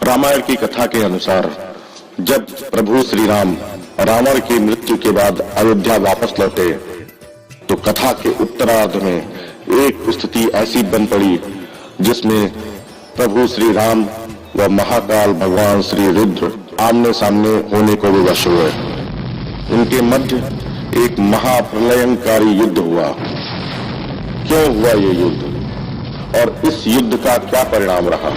रामायण की कथा के अनुसार जब प्रभु श्री राम रावण की मृत्यु के बाद अयोध्या वापस लौटे तो कथा के उत्तरार्ध में एक स्थिति ऐसी बन पड़ी जिसमें प्रभु श्री राम व महाकाल भगवान श्री रुद्र आमने सामने होने को विवश हुए। इनके मध्य एक महाप्रलयंकारी युद्ध हुआ। क्यों हुआ ये युद्ध और इस युद्ध का क्या परिणाम रहा,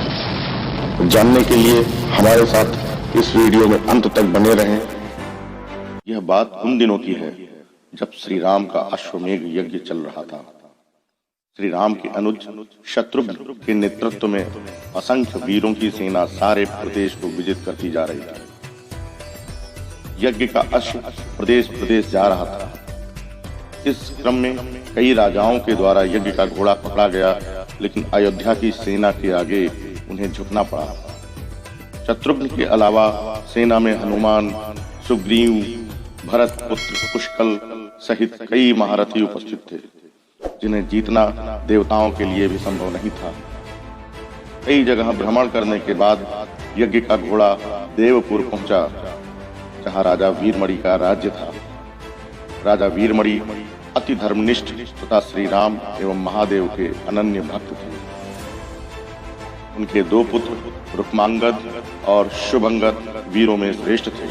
जानने के लिए हमारे साथ इस वीडियो में अंत तक बने रहें। यह बात उन दिनों की है जब श्री राम का अश्वमेघ यज्ञ चल रहा था। श्री राम के अनुज शत्रुघ्न के नेतृत्व में असंख्य वीरों की सेना सारे प्रदेश को विजित करती जा रही थी। यज्ञ का अश्व प्रदेश प्रदेश जा रहा था। इस क्रम में कई राजाओं के द्वारा यज्ञ का घोड़ा पकड़ा गया, लेकिन अयोध्या की सेना के आगे उन्हें झुकना पड़ा। शत्रुघ्न के अलावा सेना में हनुमान, सुग्रीव, भरत पुत्र पुष्कल सहित कई महारथी उपस्थित थे, जिन्हें जीतना देवताओं के लिए भी संभव नहीं था। कई जगह भ्रमण करने के बाद यज्ञ का घोड़ा देवपुर पहुंचा, जहां राजा वीरमणि का राज्य था। राजा वीरमणि अति धर्मनिष्ठ तथा श्री राम एवं महादेव के अनन्य भक्त थे। उनके दो पुत्र रुक्मांगद और शुभंगद वीरों में श्रेष्ठ थे।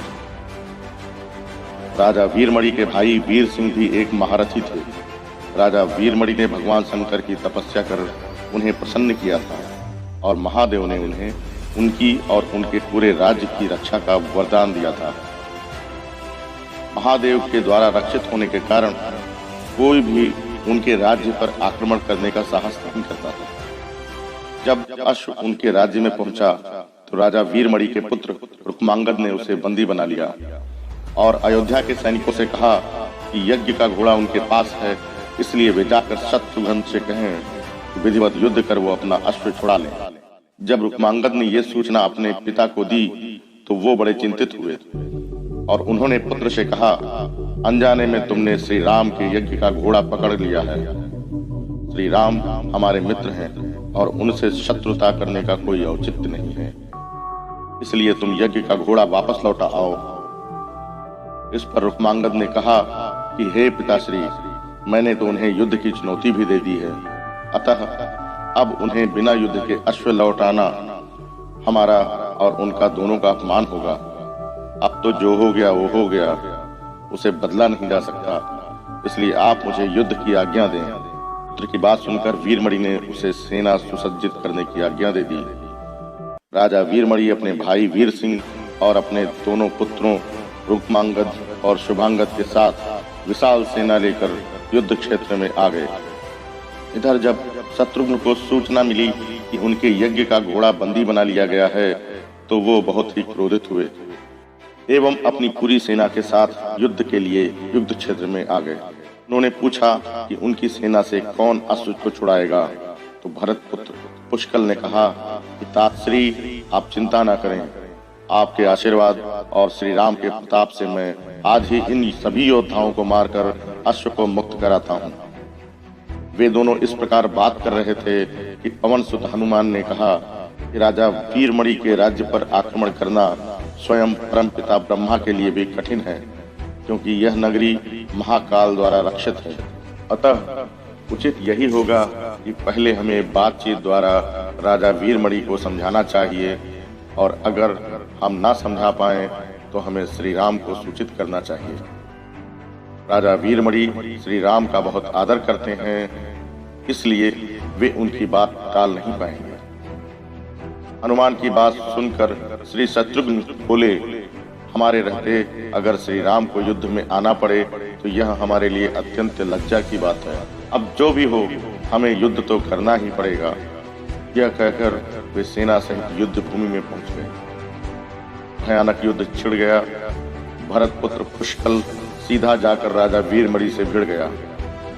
राजा वीरमणि के भाई वीर सिंह भी एक महारथी थे। राजा वीरमणि ने भगवान शंकर की तपस्या कर उन्हें प्रसन्न किया था और महादेव ने उन्हें उनकी और उनके पूरे राज्य की रक्षा का वरदान दिया था। महादेव के द्वारा रक्षित होने के कारण कोई भी उनके राज्य पर आक्रमण करने का साहस नहीं करता था। जब अश्व उनके राज्य में पहुंचा तो राजा वीरमणि के पुत्र रुक्मांगद ने उसे बंदी बना लिया और अयोध्या के सैनिकों से कहा कि यज्ञ का घोड़ा उनके पास है, इसलिए वे जाकर शत्रुघ्न से कहें कि विधिवत युद्ध कर वो अपना अश्व छुड़ा लें। जब रुक्मांगद ने यह सूचना अपने पिता को दी तो वो बड़े चिंतित हुए और उन्होंने पुत्र से कहा, अनजाने में तुमने श्री राम के यज्ञ का घोड़ा पकड़ लिया है। श्री राम हमारे मित्र हैं और उनसे शत्रुता करने का कोई औचित्य नहीं है, इसलिए तुम यज्ञ का घोड़ा वापस लौटा आओ। इस पर रुक्मांगद ने कहा कि हे पिताश्री, मैंने तो उन्हें युद्ध की चुनौती भी दे दी है, अतः अब उन्हें बिना युद्ध के अश्व लौटाना हमारा और उनका दोनों का अपमान होगा। अब तो जो हो गया वो हो गया, उसे बदला नहीं जा सकता, इसलिए आप मुझे युद्ध की आज्ञा दें। पुत्र की बात सुनकर वीरमणि ने उसे सेना सुसज्जित करने की आज्ञा दे दी। राजा वीरमणि अपने भाई वीर सिंह और अपने दोनों पुत्रों रुक्मांगद और शुभांगद के साथ विशाल सेना लेकर युद्ध क्षेत्र में आ गए। इधर जब शत्रुघ्न को सूचना मिली कि उनके यज्ञ का घोड़ा बंदी बना लिया गया है तो वो बहुत ही क्रोधित हुए एवं अपनी पूरी सेना के साथ युद्ध के लिए युद्ध क्षेत्र में आ गए। उन्होंने पूछा कि उनकी सेना से कौन अश्व को छुड़ाएगा, तो भरत पुत्र पुष्कल ने कहा कि तातश्री आप चिंता न करें, आपके आशीर्वाद और श्री राम के प्रताप से मैं आज ही इन सभी योद्धाओं को मारकर अश्व को मुक्त कराता हूँ। वे दोनों इस प्रकार बात कर रहे थे कि पवन सुत हनुमान ने कहा कि राजा वीरमणि के राज्य पर आक्रमण करना स्वयं परमपिता ब्रह्मा के लिए भी कठिन है, क्योंकि यह नगरी महाकाल द्वारा रक्षित है। अतः उचित यही होगा कि पहले हमें बातचीत द्वारा राजा वीरमणि को समझाना चाहिए और अगर हम ना समझा पाए तो हमें श्री राम को सूचित करना चाहिए। राजा वीरमणि श्री राम का बहुत आदर करते हैं, इसलिए वे उनकी बात टाल नहीं पाएंगे। हनुमान की बात सुनकर श्री शत्रुघ्न बोले, हमारे रहते अगर श्री राम को युद्ध में आना पड़े तो यह हमारे लिए अत्यंत लज्जा की बात है। अब जो भी हो हमें युद्ध तो करना ही पड़ेगा। यह कहकर वे सेना सहित युद्ध भूमि में पहुंच गए। भयानक युद्ध छिड़ गया। भरत पुत्र पुष्कल सीधा जाकर राजा वीरमणि से भिड़ गया।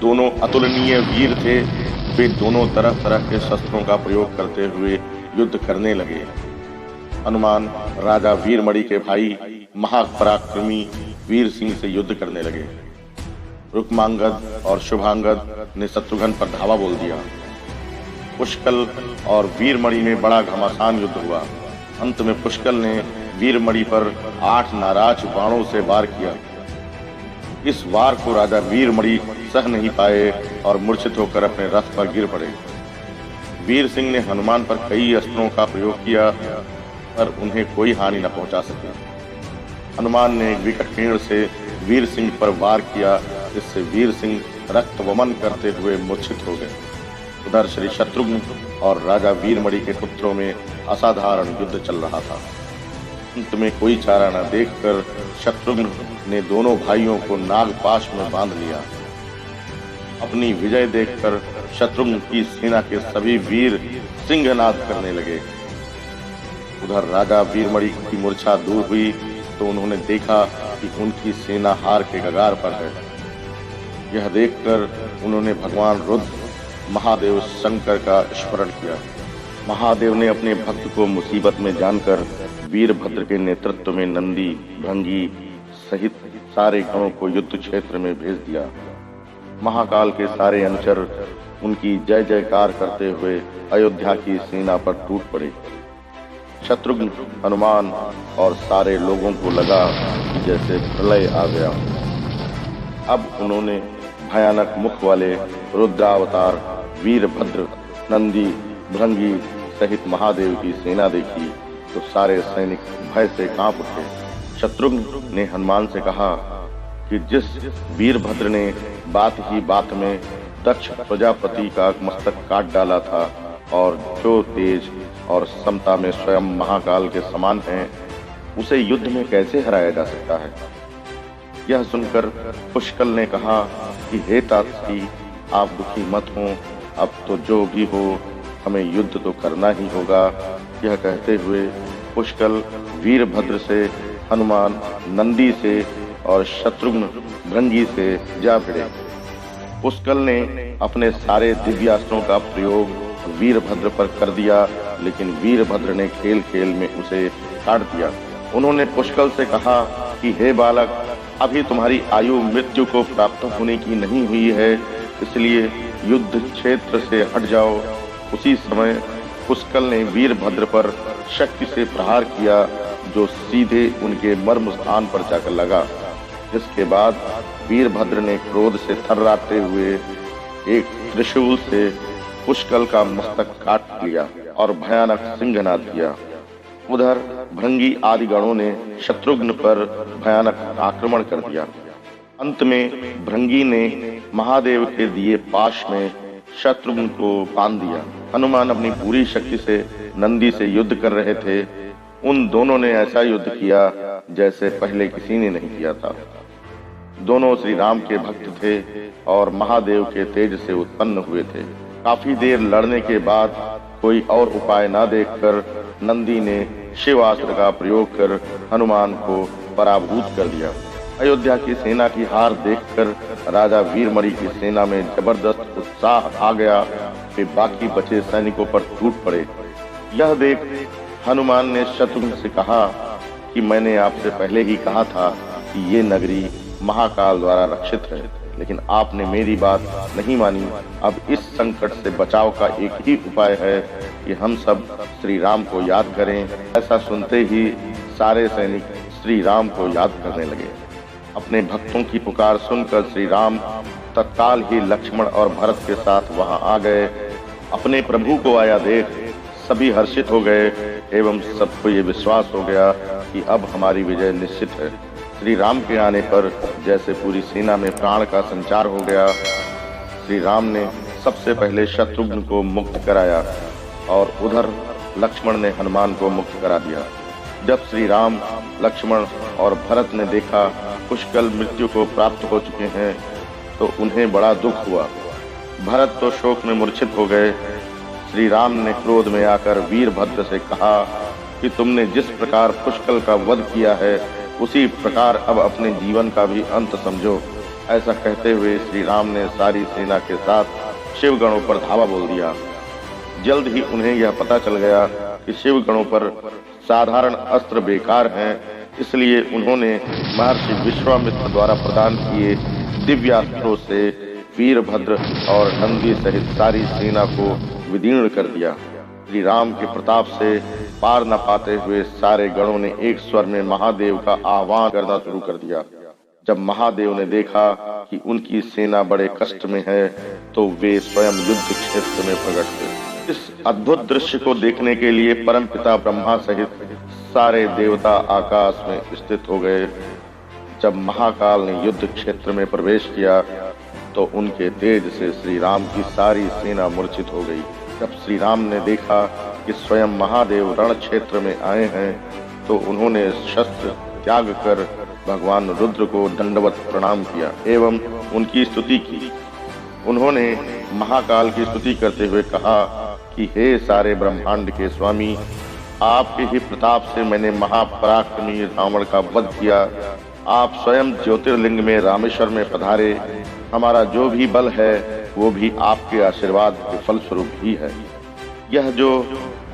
दोनों अतुलनीय वीर थे। वे दोनों तरह तरह के शस्त्रों का प्रयोग करते हुए युद्ध करने लगे। हनुमान राजा वीरमणि के भाई महापराक्रमी वीर सिंह से युद्ध करने लगे। रुक्मांगद और शुभांगद ने शत्रुघ्न पर धावा बोल दिया। पुष्कल और वीरमणि में बड़ा घमासान युद्ध हुआ। अंत में पुष्कल ने वीरमणि पर 8 नाराज बाणों से वार किया। इस वार को राजा वीरमणि सह नहीं पाए और मूर्छित होकर अपने रथ पर गिर पड़े। वीर सिंह ने हनुमान पर कई अस्त्रों का प्रयोग किया पर उन्हें कोई हानि न पहुंचा सके। हनुमान ने एक विकट पेड़ से वीर सिंह पर वार किया, जिससे वीर सिंह रक्त वमन करते हुए मूर्छित हो गए। उधर श्री शत्रुघ्न और राजा वीरमणि के पुत्रों में असाधारण युद्ध चल रहा था। अंत में कोई चारा न देखकर शत्रुघ्न ने दोनों भाइयों को नागपाश में बांध लिया। अपनी विजय देखकर शत्रुघ्न की सेना के सभी वीर सिंहनाद करने लगे। उधर राजा वीरमणि की मूर्छा दूर हुई तो उन्होंने देखा कि उनकी सेना हार के कगार पर है। यह देखकर उन्होंने भगवान रुद्र महादेव शंकर का स्मरण किया। महादेव ने अपने भक्त को मुसीबत में जानकर वीरभद्र के नेतृत्व में नंदी, भृंगी सहित सारे गणों को युद्ध क्षेत्र में भेज दिया। महाकाल के सारे अनुचर उनकी जय जयकार करते हुए अयोध्या की सेना पर टूट पड़े। शत्रुघ्न, हनुमान और सारे लोगों को लगा कि जैसे प्रलय आ गया। अब उन्होंने भयानक मुख वाले रुद्रावतार वीरभद्र, नंदी, भृंगी सहित महादेव की सेना देखी तो सारे सैनिक भय से कांप उठे। शत्रुघ्न ने हनुमान से कहा कि जिस वीरभद्र ने बात ही बात में दक्ष प्रजापति का मस्तक काट डाला था और जो तेज और समता में स्वयं महाकाल के समान है, उसे युद्ध में कैसे हराया जा सकता है। यह सुनकर पुष्कल ने कहा कि हे तात्सी, आप दुखी मत हो, अब तो जो भी हो हमें युद्ध तो करना ही होगा। यह कहते हुए पुष्कल वीरभद्र से, हनुमान, नंदी से और शत्रुघ्न, भृंगी से जा भिड़े। पुष्कल ने अपने सारे दिव्यास्त्रों का प्रयोग वीरभद्र पर कर दिया, लेकिन वीरभद्र ने खेल खेल में उसे काट दिया। उन्होंने पुष्कल से कहा कि हे बालक, अभी तुम्हारी आयु मृत्यु को प्राप्त होने की नहीं हुई है, इसलिए युद्ध क्षेत्र से हट जाओ। उसी समय पुष्कल ने वीरभद्र पर शक्ति से प्रहार किया, जो सीधे उनके मर्म स्थान पर जाकर लगा। जिसके बाद वीरभद्र ने क्रोध से थर्राते हुए एक त्रिशूल से पुष्कल का मस्तक काट लिया और भयानक सिंहनाद किया। उधर भृंगी आदि गणों ने शत्रुघ्न पर भयानक आक्रमण कर दिया। अंत में भृंगी ने महादेव के दिए पाश में शत्रुघ्न को बांध दिया। हनुमान अपनी पूरी शक्ति से नंदी से युद्ध कर रहे थे। उन दोनों ने ऐसा युद्ध किया जैसे पहले किसी ने नहीं किया था। दोनों श्री राम के भक्त थे और महादेव के तेज से उत्पन्न हुए थे। काफी देर लड़ने के बाद कोई और उपाय न देखकर नंदी ने शिवास्त्र का प्रयोग कर हनुमान को पराभूत कर दिया। अयोध्या की सेना की हार देखकर राजा वीरमणि की सेना में जबरदस्त उत्साह आ गया। वे बाकी बचे सैनिकों पर टूट पड़े। यह देख हनुमान ने शत्रुघ्न से कहा कि मैंने आपसे पहले ही कहा था कि ये नगरी महाकाल द्वारा रक्षित है, लेकिन आपने मेरी बात नहीं मानी। अब इस संकट से बचाव का एक ही उपाय है कि हम सब श्री राम को याद करें। ऐसा सुनते ही सारे सैनिक श्री राम को याद करने लगे। अपने भक्तों की पुकार सुनकर श्री राम तत्काल ही लक्ष्मण और भरत के साथ वहां आ गए। अपने प्रभु को आया देख सभी हर्षित हो गए एवं सबको ये विश्वास हो गया कि अब हमारी विजय निश्चित है। श्री राम के आने पर जैसे पूरी सेना में प्राण का संचार हो गया। श्री राम ने सबसे पहले शत्रुघ्न को मुक्त कराया और उधर लक्ष्मण ने हनुमान को मुक्त करा दिया। जब श्री राम, लक्ष्मण और भरत ने देखा पुष्कल मृत्यु को प्राप्त हो चुके हैं तो उन्हें बड़ा दुख हुआ। भरत तो शोक में मूर्छित हो गए। श्री राम ने क्रोध में आकर वीरभद्र से कहा कि तुमने जिस प्रकार पुष्कल का वध किया है उसी प्रकार अब अपने जीवन का भी अंत समझो। ऐसा कहते हुए श्री राम ने सारी सेना के साथ शिवगणों पर धावा बोल दिया। जल्द ही उन्हें यह पता चल गया कि शिवगणों पर साधारण अस्त्र बेकार हैं, इसलिए उन्होंने महर्षि विश्वामित्र द्वारा प्रदान किए दिव्यास्त्रों से वीरभद्र और नंदी सहित सारी सेना को विदीर्ण कर दिया। श्री राम के प्रताप से पार न पाते हुए सारे गणों ने एक स्वर में महादेव का आह्वान करना शुरू कर दिया। जब महादेव ने देखा कि उनकी सेना बड़े कष्ट में है तो वे स्वयं युद्ध क्षेत्र में प्रकट हुए। इस अद्भुत दृश्य को देखने के लिए परमपिता ब्रह्मा सहित सारे देवता आकाश में स्थित हो गए। जब महाकाल ने युद्ध क्षेत्र में प्रवेश किया तो उनके तेज से श्री राम की सारी सेना मूर्छित हो गई। जब श्री राम ने देखा कि स्वयं महादेव रण क्षेत्र में आए हैं तो उन्होंने शस्त्र त्याग कर भगवान रुद्र को दंडवत प्रणाम किया एवं उनकी स्तुति की। उन्होंने महाकाल की स्तुति करते हुए कहा कि हे सारे ब्रह्मांड के स्वामी, आपके ही प्रताप से मैंने महापराक्रमी रावण का वध किया। आप स्वयं ज्योतिर्लिंग में रामेश्वर में पधारे। हमारा जो भी बल है वो भी आपके आशीर्वाद के फलस्वरूप ही है। यह जो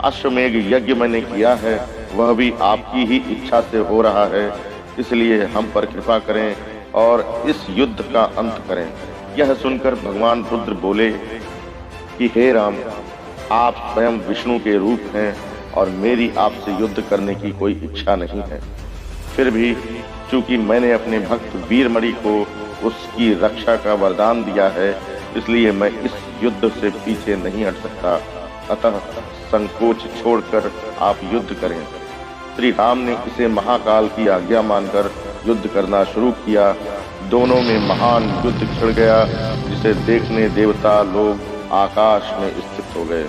अश्वमेघ यज्ञ मैंने किया है वह भी आपकी ही इच्छा से हो रहा है, इसलिए हम पर कृपा करें और इस युद्ध का अंत करें। यह सुनकर भगवान रुद्र बोले कि हे राम, आप स्वयं विष्णु के रूप हैं और मेरी आपसे युद्ध करने की कोई इच्छा नहीं है। फिर भी चूंकि मैंने अपने भक्त वीरमणि को उसकी रक्षा का वरदान दिया है, इसलिए मैं इस युद्ध से पीछे नहीं हट सकता। अतः संकोच छोड़कर आप युद्ध करें। श्री राम ने इसे महाकाल की आज्ञा मानकर युद्ध करना शुरू किया। दोनों में महान युद्ध छिड़ गया, जिसे देखने देवता लोग आकाश में स्थित हो गए।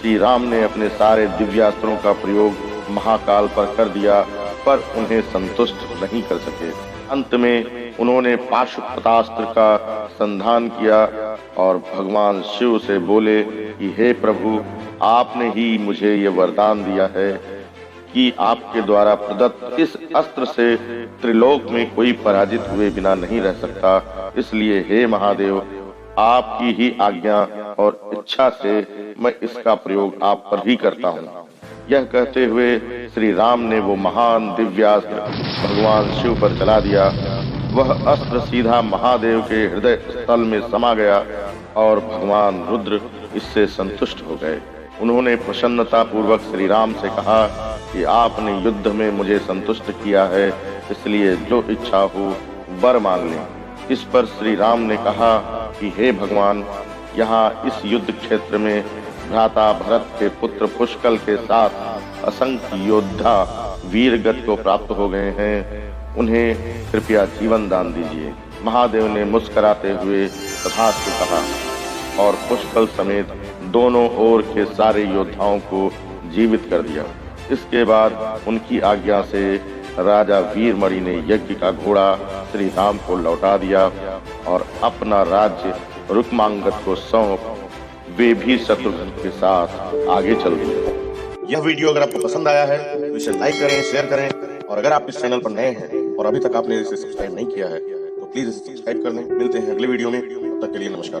श्री राम ने अपने सारे दिव्यास्त्रों का प्रयोग महाकाल पर कर दिया, पर उन्हें संतुष्ट नहीं कर सके। अंत में उन्होंने पाशुपतास्त्र का संधान किया और भगवान शिव से बोले कि हे प्रभु, आपने ही मुझे ये वरदान दिया है कि आपके द्वारा प्रदत्त इस अस्त्र से त्रिलोक में कोई पराजित हुए बिना नहीं रह सकता। इसलिए हे महादेव, आपकी ही आज्ञा और इच्छा से मैं इसका प्रयोग आप पर ही करता हूँ। यह कहते हुए श्री राम ने वो महान दिव्यास्त्र भगवान शिव पर चला दिया। वह अस्त्र सीधा महादेव के हृदय स्थल में समा गया और भगवान रुद्र इससे संतुष्ट हो गए। उन्होंने प्रसन्नता पूर्वक श्री राम से कहा कि आपने युद्ध में मुझे संतुष्ट किया है, इसलिए जो इच्छा हो वर मांग लें। इस पर श्री राम ने कहा कि हे भगवान, यहाँ इस युद्ध क्षेत्र में भ्राता भरत के पुत्र पुष्कल के साथ असंख्य योद्धा वीरगति को प्राप्त हो गए हैं। उन्हें कृपया जीवन दान दीजिए। महादेव ने मुस्कुराते हुए तथास्तु कहा और पुष्कल समेत दोनों ओर के सारे योद्धाओं को जीवित कर दिया। इसके बाद उनकी आज्ञा से राजा वीरमणि ने यज्ञ का घोड़ा श्री राम को लौटा दिया और अपना राज्य रुक्मांगद को सौंप वे भी शत्रुघ्न के साथ आगे चल गए। यह वीडियो अगर आपको पसंद आया है तो इसे लाइक करें, शेयर करें और अगर आप इस चैनल पर नए हैं और अभी तक आपने इसे सब्सक्राइब नहीं किया है तो प्लीज इसे सब्सक्राइब कर लें। मिलते हैं अगले वीडियो में, तब तक के लिए नमस्कार।